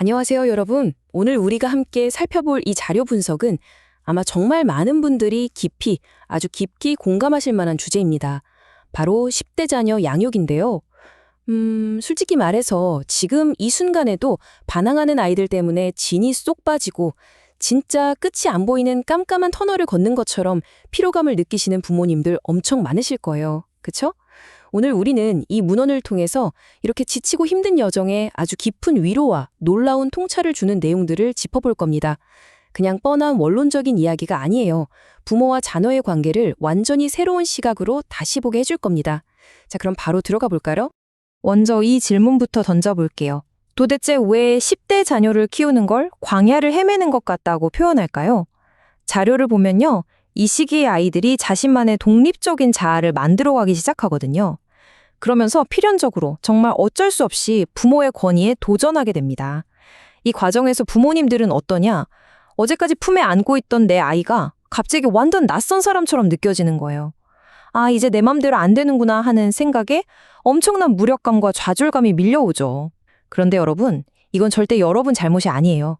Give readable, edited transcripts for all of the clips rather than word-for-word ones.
안녕하세요, 여러분. 오늘 우리가 함께 살펴볼 이 자료 분석은 아마 정말 많은 분들이 깊이, 아주 깊이 공감하실 만한 주제입니다. 바로 10대 자녀 양육인데요. 솔직히 말해서 지금 이 순간에도 반항하는 아이들 때문에 진이 쏙 빠지고 진짜 끝이 안 보이는 깜깜한 터널을 걷는 것처럼 피로감을 느끼시는 부모님들 엄청 많으실 거예요. 그쵸? 오늘 우리는 이 문헌을 통해서 이렇게 지치고 힘든 여정에 아주 깊은 위로와 놀라운 통찰을 주는 내용들을 짚어볼 겁니다. 그냥 뻔한 원론적인 이야기가 아니에요. 부모와 자녀의 관계를 완전히 새로운 시각으로 다시 보게 해줄 겁니다. 자, 그럼 바로 들어가 볼까요? 먼저 이 질문부터 던져볼게요. 도대체 왜 10대 자녀를 키우는 걸 광야를 헤매는 것 같다고 표현할까요? 자료를 보면요. 이 시기의 아이들이 자신만의 독립적인 자아를 만들어가기 시작하거든요. 그러면서 필연적으로 정말 어쩔 수 없이 부모의 권위에 도전하게 됩니다. 이 과정에서 부모님들은 어떠냐? 어제까지 품에 안고 있던 내 아이가 갑자기 완전 낯선 사람처럼 느껴지는 거예요. 아, 이제 내 맘대로 안 되는구나 하는 생각에 엄청난 무력감과 좌절감이 밀려오죠. 그런데 여러분, 이건 절대 여러분 잘못이 아니에요.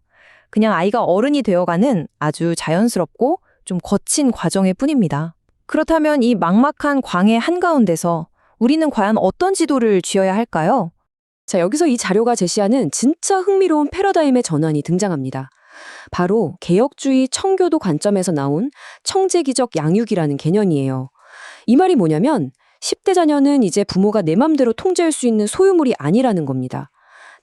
그냥 아이가 어른이 되어가는 아주 자연스럽고 좀 거친 과정일 뿐입니다. 그렇다면 이 막막한 광해 한가운데서 우리는 과연 어떤 지도를 쥐어야 할까요? 자, 여기서 이 자료가 제시하는 진짜 흥미로운 패러다임의 전환이 등장합니다. 바로 개혁주의 청교도 관점에서 나온 청재기적 양육이라는 개념이에요. 이 말이 뭐냐면 10대 자녀는 이제 부모가 내 맘대로 통제할 수 있는 소유물이 아니라는 겁니다.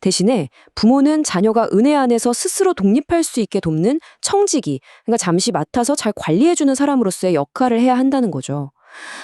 대신에 부모는 자녀가 은혜 안에서 스스로 독립할 수 있게 돕는 청지기, 그러니까 잠시 맡아서 잘 관리해주는 사람으로서의 역할을 해야 한다는 거죠.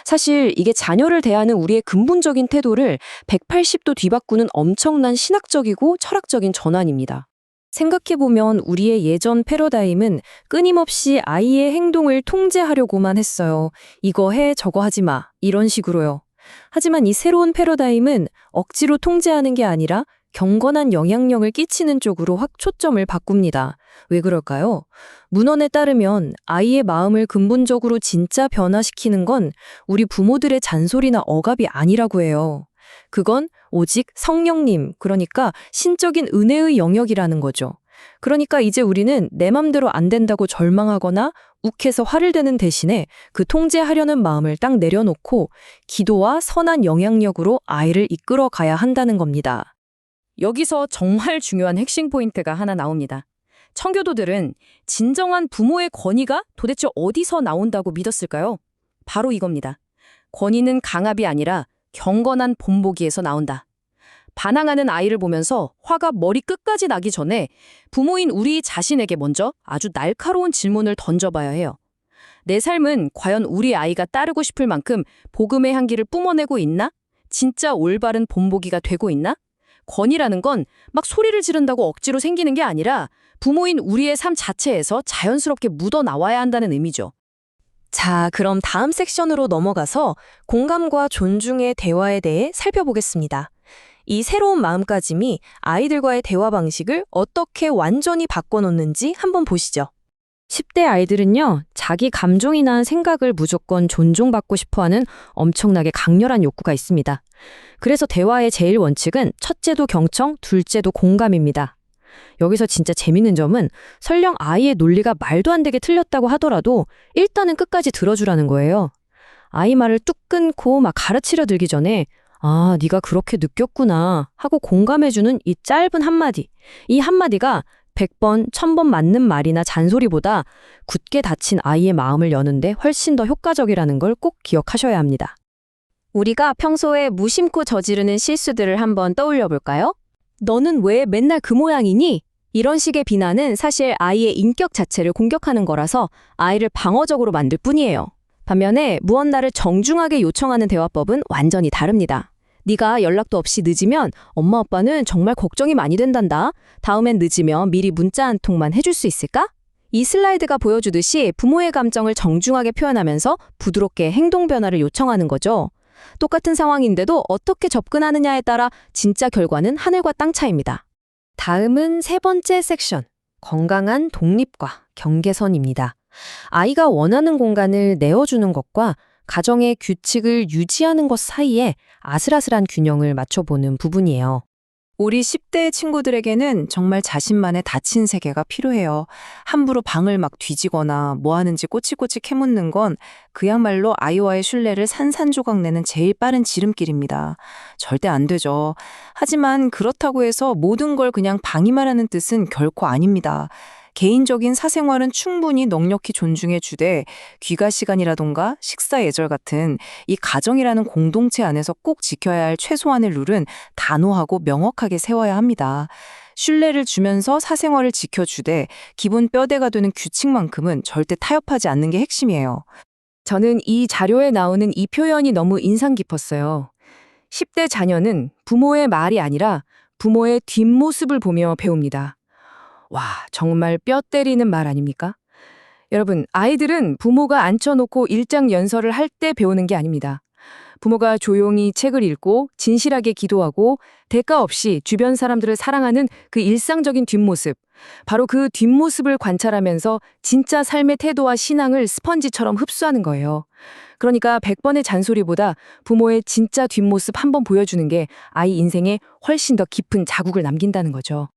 사실 이게 자녀를 대하는 우리의 근본적인 태도를 180도 뒤바꾸는 엄청난 신학적이고 철학적인 전환입니다. 생각해보면 우리의 예전 패러다임은 끊임없이 아이의 행동을 통제하려고만 했어요. 이거 해, 저거 하지 마. 이런 식으로요. 하지만 이 새로운 패러다임은 억지로 통제하는 게 아니라 경건한 영향력을 끼치는 쪽으로 확 초점을 바꿉니다. 왜 그럴까요? 문헌에 따르면 아이의 마음을 근본적으로 진짜 변화시키는 건 우리 부모들의 잔소리나 억압이 아니라고 해요. 그건 오직 성령님, 그러니까 신적인 은혜의 영역이라는 거죠. 그러니까 이제 우리는 내 맘대로 안 된다고 절망하거나 욱해서 화를 내는 대신에 그 통제하려는 마음을 딱 내려놓고 기도와 선한 영향력으로 아이를 이끌어 가야 한다는 겁니다. 여기서 정말 중요한 핵심 포인트가 하나 나옵니다. 청교도들은 진정한 부모의 권위가 도대체 어디서 나온다고 믿었을까요? 바로 이겁니다. 권위는 강압이 아니라 경건한 본보기에서 나온다. 반항하는 아이를 보면서 화가 머리 끝까지 나기 전에 부모인 우리 자신에게 먼저 아주 날카로운 질문을 던져봐야 해요. 내 삶은 과연 우리 아이가 따르고 싶을 만큼 복음의 향기를 뿜어내고 있나? 진짜 올바른 본보기가 되고 있나? 권위라는 건 막 소리를 지른다고 억지로 생기는 게 아니라 부모인 우리의 삶 자체에서 자연스럽게 묻어나와야 한다는 의미죠. 자, 그럼 다음 섹션으로 넘어가서 공감과 존중의 대화에 대해 살펴보겠습니다. 이 새로운 마음가짐이 아이들과의 대화 방식을 어떻게 완전히 바꿔놓는지 한번 보시죠. 10대 아이들은요, 자기 감정이나 생각을 무조건 존중받고 싶어하는 엄청나게 강렬한 욕구가 있습니다. 그래서 대화의 제일 원칙은 첫째도 경청, 둘째도 공감입니다. 여기서 진짜 재밌는 점은 설령 아이의 논리가 말도 안 되게 틀렸다고 하더라도 일단은 끝까지 들어주라는 거예요. 아이 말을 뚝 끊고 막 가르치려 들기 전에 아, 네가 그렇게 느꼈구나 하고 공감해주는 이 짧은 한마디. 이 한마디가 100번, 1000번 맞는 말이나 잔소리보다 굳게 닫힌 아이의 마음을 여는데 훨씬 더 효과적이라는 걸 꼭 기억하셔야 합니다. 우리가 평소에 무심코 저지르는 실수들을 한번 떠올려 볼까요? 너는 왜 맨날 그 모양이니? 이런 식의 비난은 사실 아이의 인격 자체를 공격하는 거라서 아이를 방어적으로 만들 뿐이에요. 반면에 무언가를 정중하게 요청하는 대화법은 완전히 다릅니다. 네가 연락도 없이 늦으면 엄마 아빠는 정말 걱정이 많이 된단다. 다음엔 늦으면 미리 문자 한 통만 해줄 수 있을까? 이 슬라이드가 보여주듯이 부모의 감정을 정중하게 표현하면서 부드럽게 행동 변화를 요청하는 거죠. 똑같은 상황인데도 어떻게 접근하느냐에 따라 진짜 결과는 하늘과 땅 차이입니다. 다음은 세 번째 섹션, 건강한 독립과 경계선입니다. 아이가 원하는 공간을 내어주는 것과 가정의 규칙을 유지하는 것 사이에 아슬아슬한 균형을 맞춰보는 부분이에요. 우리 10대 친구들에게는 정말 자신만의 닫힌 세계가 필요해요. 함부로 방을 막 뒤지거나 뭐 하는지 꼬치꼬치 캐묻는 건 그야말로 아이와의 신뢰를 산산조각 내는 제일 빠른 지름길입니다. 절대 안 되죠. 하지만 그렇다고 해서 모든 걸 그냥 방임하라는 뜻은 결코 아닙니다. 개인적인 사생활은 충분히 넉넉히 존중해 주되 귀가 시간이라던가 식사 예절 같은 이 가정이라는 공동체 안에서 꼭 지켜야 할 최소한의 룰은 단호하고 명확하게 세워야 합니다. 신뢰를 주면서 사생활을 지켜주되 기본 뼈대가 되는 규칙만큼은 절대 타협하지 않는 게 핵심이에요. 저는 이 자료에 나오는 이 표현이 너무 인상 깊었어요. 10대 자녀는 부모의 말이 아니라 부모의 뒷모습을 보며 배웁니다. 와, 정말 뼈 때리는 말 아닙니까? 여러분, 아이들은 부모가 앉혀놓고 일장 연설을 할 때 배우는 게 아닙니다. 부모가 조용히 책을 읽고 진실하게 기도하고 대가 없이 주변 사람들을 사랑하는 그 일상적인 뒷모습, 바로 그 뒷모습을 관찰하면서 진짜 삶의 태도와 신앙을 스펀지처럼 흡수하는 거예요. 그러니까 100번의 잔소리보다 부모의 진짜 뒷모습 한번 보여주는 게 아이 인생에 훨씬 더 깊은 자국을 남긴다는 거죠.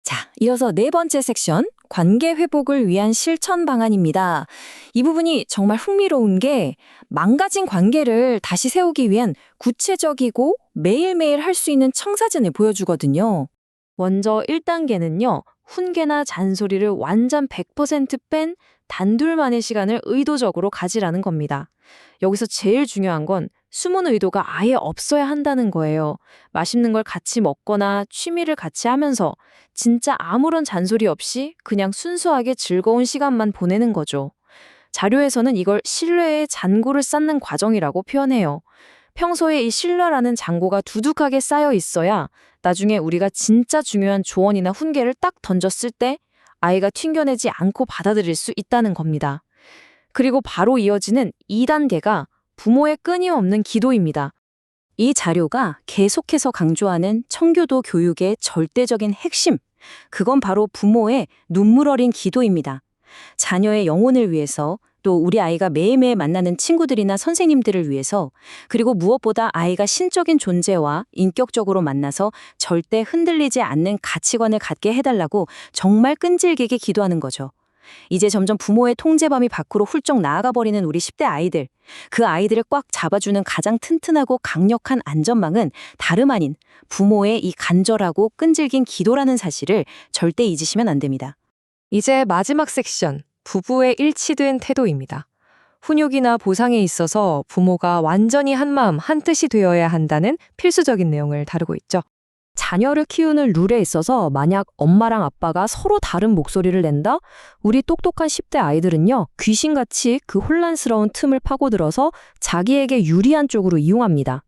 자, 이어서 네 번째 섹션, 관계 회복을 위한 실천 방안입니다. 이 부분이 정말 흥미로운 게 망가진 관계를 다시 세우기 위한 구체적이고 매일매일 할 수 있는 청사진을 보여주거든요. 먼저 1단계는요, 훈계나 잔소리를 완전 100% 뺀 단둘만의 시간을 의도적으로 가지라는 겁니다. 여기서 제일 중요한 건 숨은 의도가 아예 없어야 한다는 거예요. 맛있는 걸 같이 먹거나 취미를 같이 하면서 진짜 아무런 잔소리 없이 그냥 순수하게 즐거운 시간만 보내는 거죠. 자료에서는 이걸 신뢰의 잔고를 쌓는 과정이라고 표현해요. 평소에 이 신뢰라는 잔고가 두둑하게 쌓여 있어야 나중에 우리가 진짜 중요한 조언이나 훈계를 딱 던졌을 때 아이가 튕겨내지 않고 받아들일 수 있다는 겁니다. 그리고 바로 이어지는 2단계가 부모의 끊임없는 기도입니다. 이 자료가 계속해서 강조하는 청교도 교육의 절대적인 핵심, 그건 바로 부모의 눈물 어린 기도입니다. 자녀의 영혼을 위해서, 또 우리 아이가 매일매일 만나는 친구들이나 선생님들을 위해서, 그리고 무엇보다 아이가 신적인 존재와 인격적으로 만나서 절대 흔들리지 않는 가치관을 갖게 해달라고 정말 끈질기게 기도하는 거죠. 이제 점점 부모의 통제범위 밖으로 훌쩍 나아가 버리는 우리 10대 아이들. 그 아이들을 꽉 잡아주는 가장 튼튼하고 강력한 안전망은 다름 아닌 부모의 이 간절하고 끈질긴 기도라는 사실을 절대 잊으시면 안 됩니다. 이제 마지막 섹션, 부부의 일치된 태도입니다. 훈육이나 보상에 있어서 부모가 완전히 한마음 한뜻이 되어야 한다는 필수적인 내용을 다루고 있죠. 자녀를 키우는 룰에 있어서 만약 엄마랑 아빠가 서로 다른 목소리를 낸다? 우리 똑똑한 10대 아이들은요, 귀신같이 그 혼란스러운 틈을 파고들어서 자기에게 유리한 쪽으로 이용합니다.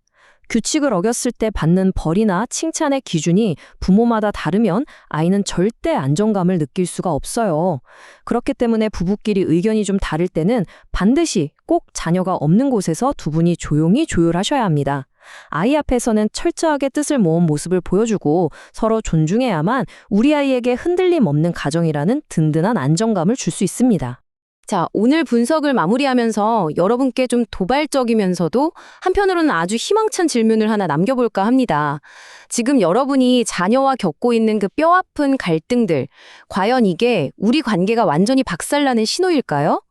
규칙을 어겼을 때 받는 벌이나 칭찬의 기준이 부모마다 다르면 아이는 절대 안정감을 느낄 수가 없어요. 그렇기 때문에 부부끼리 의견이 좀 다를 때는 반드시 꼭 자녀가 없는 곳에서 두 분이 조용히 조율하셔야 합니다. 아이 앞에서는 철저하게 뜻을 모은 모습을 보여주고 서로 존중해야만 우리 아이에게 흔들림 없는 가정이라는 든든한 안정감을 줄 수 있습니다. 자, 오늘 분석을 마무리하면서 여러분께 좀 도발적이면서도 한편으로는 아주 희망찬 질문을 하나 남겨볼까 합니다. 지금 여러분이 자녀와 겪고 있는 그 뼈아픈 갈등들, 과연 이게 우리 관계가 완전히 박살나는 신호일까요?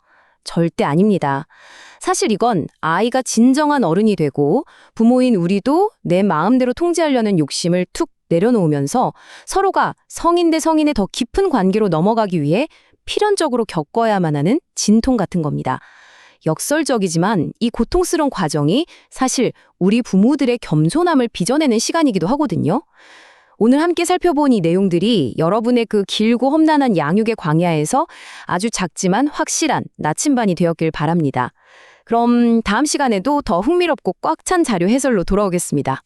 절대 아닙니다. 사실 이건 아이가 진정한 어른이 되고 부모인 우리도 내 마음대로 통제하려는 욕심을 툭 내려놓으면서 서로가 성인 대 성인의 더 깊은 관계로 넘어가기 위해 필연적으로 겪어야만 하는 진통 같은 겁니다. 역설적이지만 이 고통스러운 과정이 사실 우리 부모들의 겸손함을 빚어내는 시간이기도 하거든요. 오늘 함께 살펴본 이 내용들이 여러분의 그 길고 험난한 양육의 광야에서 아주 작지만 확실한 나침반이 되었길 바랍니다. 그럼 다음 시간에도 더 흥미롭고 꽉 찬 자료 해설로 돌아오겠습니다.